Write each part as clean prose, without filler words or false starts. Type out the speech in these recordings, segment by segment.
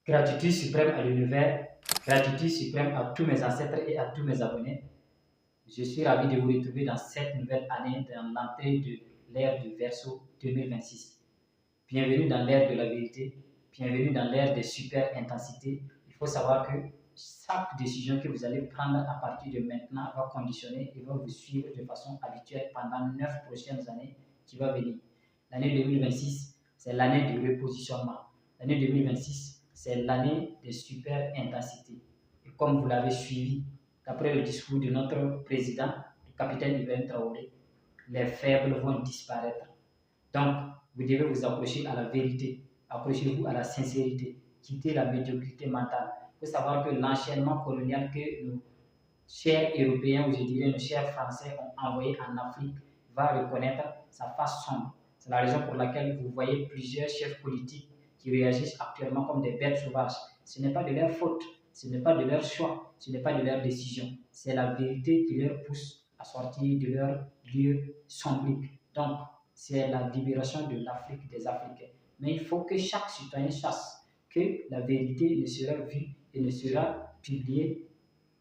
Gratitude suprême à l'univers, gratitude suprême à tous mes ancêtres et à tous mes abonnés. Je suis ravi de vous retrouver dans cette nouvelle année, dans l'entrée de l'ère du Verseau 2026. Bienvenue dans l'ère de la vérité, bienvenue dans l'ère des super intensités. Il faut savoir que chaque décision que vous allez prendre à partir de maintenant va conditionner et va vous suivre de façon habituelle pendant 9 prochaines années qui vont venir. L'année 2026, c'est l'année du repositionnement. L'année 2026, c'est l'année des super intensités. Et comme vous l'avez suivi, d'après le discours de notre président, le capitaine Ibrahim Traoré, les faibles vont disparaître. Donc, vous devez vous accrocher à la vérité, accrochez-vous à la sincérité, quittez la médiocrité mentale. Il faut savoir que l'enchaînement colonial que nos chers Européens, ou je dirais nos chers Français, ont envoyé en Afrique va reconnaître sa face sombre. C'est la raison pour laquelle vous voyez plusieurs chefs politiques qui réagissent actuellement comme des bêtes sauvages. Ce n'est pas de leur faute, ce n'est pas de leur choix, ce n'est pas de leur décision. C'est la vérité qui leur pousse à sortir de leur lieu sombrique. Donc, c'est la libération de l'Afrique des Africains. Mais il faut que chaque citoyen sache que la vérité ne sera vue et ne sera publiée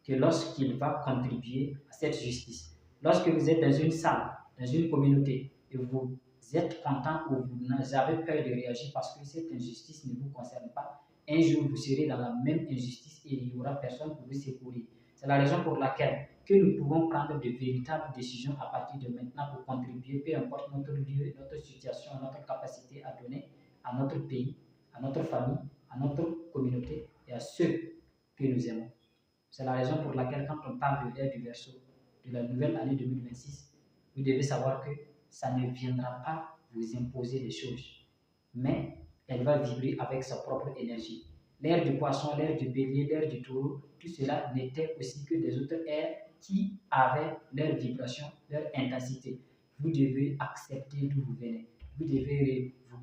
que lorsqu'il va contribuer à cette justice. Lorsque vous êtes dans une salle, dans une communauté, et vous êtes content ou vous avez peur de réagir parce que cette injustice ne vous concerne pas, un jour vous serez dans la même injustice et il n'y aura personne pour vous secourir. C'est la raison pour laquelle que nous pouvons prendre de véritables décisions à partir de maintenant pour contribuer, peu importe notre lieu, notre situation, notre capacité à donner à notre pays, à notre famille, à notre communauté et à ceux que nous aimons. C'est la raison pour laquelle, quand on parle de l'ère du Verseau, de la nouvelle année 2026, vous devez savoir que ça ne viendra pas vous imposer des choses, mais elle va vibrer avec sa propre énergie. L'ère du poisson, l'ère du bélier, l'ère du taureau, tout cela n'était aussi que des autres ères qui avaient leur vibration, leur intensité. Vous devez accepter d'où vous venez. Vous devez vous